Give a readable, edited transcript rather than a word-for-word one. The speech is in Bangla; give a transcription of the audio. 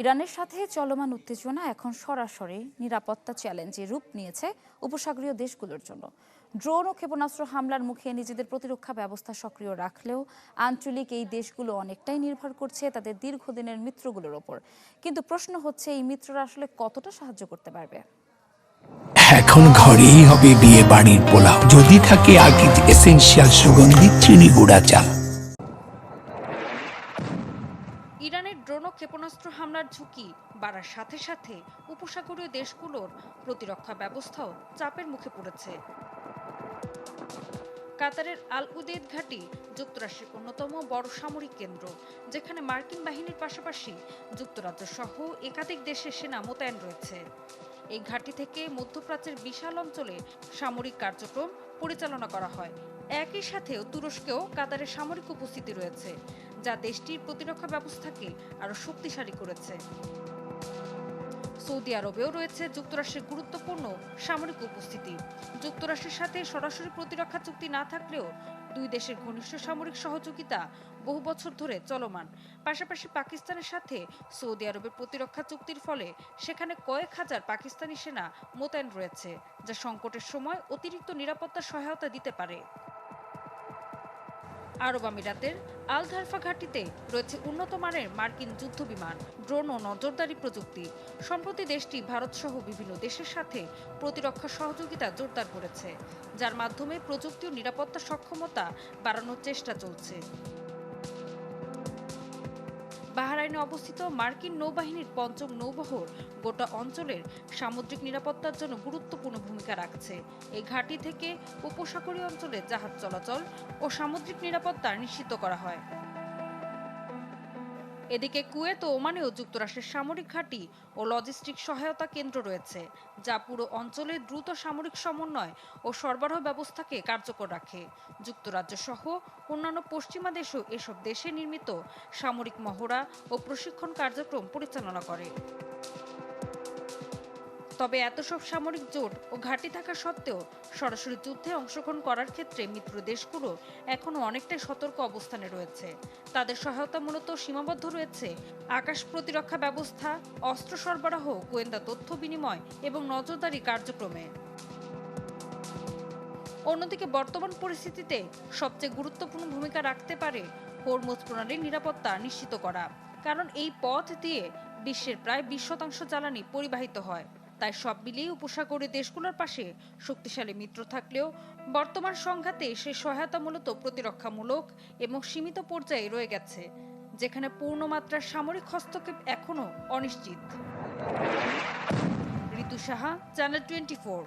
ইরানের সাথে চলমান উত্তেজনা এখন সরাসরি নিরাপত্তা চ্যালেঞ্জে রূপ নিয়েছে উপসাগরীয় দেশগুলোর জন্য। ড্রোন ও ক্ষেপণাস্ত্র হামলার মুখে নিজেদের প্রতিরক্ষা ব্যবস্থা সক্রিয় রাখলেও আঞ্চলিক এই দেশগুলো অনেকটাই নির্ভর করছে তাদের দীর্ঘদিনের মিত্রগুলোর ওপর। কিন্তু প্রশ্ন হচ্ছে, এই মিত্ররা আসলে কতটা সাহায্য করতে পারবে? এখন ঘরেই হবে বিয়ে বাড়ির পোলাও, যদি থাকে আকিজ এসেনশিয়াল সুগন্ধি চিনি গুঁড়া চাল। ইরানের ড্রোন ও ক্ষেপণাস্ত্র হামলার ঝুঁকি বাড়ার সাথে সাথে উপসাগরীয় দেশগুলোর প্রতিরক্ষা ব্যবস্থাও চাপের মুখে পড়েছে। কাতারের আল উদেইদ ঘাঁটি যুক্তরাষ্ট্রের অন্যতম বড় সামরিক কেন্দ্র, যেখানে মার্কিন বাহিনীর পাশাপাশি যুক্তরাজ্য সহ একাধিক দেশের সেনা মোতায়েন রয়েছে। এই ঘাঁটি থেকে মধ্যপ্রাচ্যের বিশাল অঞ্চলে সামরিক কার্যক্রম পরিচালনা করা হয়। একই সাথে তুরস্কেও কাতারের সামরিক উপস্থিতি রয়েছে, যা দেশটির প্রতিরক্ষা ব্যবস্থাকে আরও শক্তিশালী করেছে। সৌদি আরবেও রয়েছে যুক্তরাষ্ট্রের গুরুত্বপূর্ণ সামরিক উপস্থিতি। যুক্তরাষ্ট্রের সাথে সরাসরি প্রতিরক্ষা চুক্তি না থাকলেও দুই দেশের ঘনিষ্ঠ সামরিক সহযোগিতা বহু বছর ধরে চলমান। পাশাপাশি পাকিস্তানের সাথে সৌদি আরবের প্রতিরক্ষা চুক্তির ফলে সেখানে কয়েক হাজার পাকিস্তানি সেনা মোতায়েন রয়েছে, যা সংকটের সময় অতিরিক্ত নিরাপত্তা সহায়তা দিতে পারে। আরব আমিরাতের আল ধারফা ঘাঁটিতে রয়েছে উন্নত মানের মার্কিন যুদ্ধবিমান, ড্রোন ও নজরদারি প্রযুক্তি। সম্প্রতি দেশটি ভারত সহ বিভিন্ন দেশের সাথে প্রতিরক্ষা সহযোগিতা জোরদার করেছে, যার মাধ্যমে প্রযুক্তি ও নিরাপত্তা সক্ষমতা বাড়ানোর চেষ্টা চলছে। বাহরাইনে অবস্থিত মার্কিন নৌবাহিনীর পঞ্চম নৌবহর গোটা অঞ্চলের সামুদ্রিক নিরাপত্তার জন্য গুরুত্বপূর্ণ ভূমিকা রাখছে। এই ঘাঁটি থেকে উপসাগরীয় অঞ্চলে জাহাজ চলাচল ও সামুদ্রিক নিরাপত্তা নিশ্চিত করা হয়। এদিকে কুয়েত ও ওমানেও যুক্তরাষ্ট্রের সামরিক ঘাঁটি ও লজিস্টিক সহায়তা কেন্দ্র রয়েছে, যা পুরো অঞ্চলে দ্রুত সামরিক সমন্বয় ও সরবরাহ ব্যবস্থাকে কার্যকর রাখে। যুক্তরাজ্য সহ অন্যান্য পশ্চিমা দেশও এসব দেশে নির্মিত সামরিক মহড়া ও প্রশিক্ষণ কার্যক্রম পরিচালনা করে। তবে এত সব সামরিক জোট ও ঘাঁটি থাকা সত্ত্বেও সরাসরি যুদ্ধে অংশগ্রহণ করার ক্ষেত্রে মিত্র দেশগুলো এখনও অনেকটাই সতর্ক অবস্থানে রয়েছে। তাদের সহায়তা মূলত সীমাবদ্ধ রয়েছে আকাশ প্রতিরক্ষা ব্যবস্থা, অস্ত্র সরবরাহ, গোয়েন্দা তথ্য বিনিময় এবং নজরদারি কার্যক্রমে। অন্যদিকে বর্তমান পরিস্থিতিতে সবচেয়ে গুরুত্বপূর্ণ ভূমিকা রাখতে পারে হরমুজ প্রণালীর নিরাপত্তা নিশ্চিত করা, কারণ এই পথ দিয়ে বিশ্বের প্রায় 20% জ্বালানি পরিবাহিত হয়। তাই সব মিলিয়ে উপসাগরীয় দেশগুলোর পাশে শক্তিশালী মিত্র থাকলেও বর্তমান সংঘাতে সেই সহায়তা মূলত প্রতিরক্ষামূলক এবং সীমিত পর্যায়ে রয়ে গেছে, যেখানে পূর্ণমাত্রার সামরিক হস্তক্ষেপ এখনও অনিশ্চিত। ঋতু সাহা, চ্যানেল 24।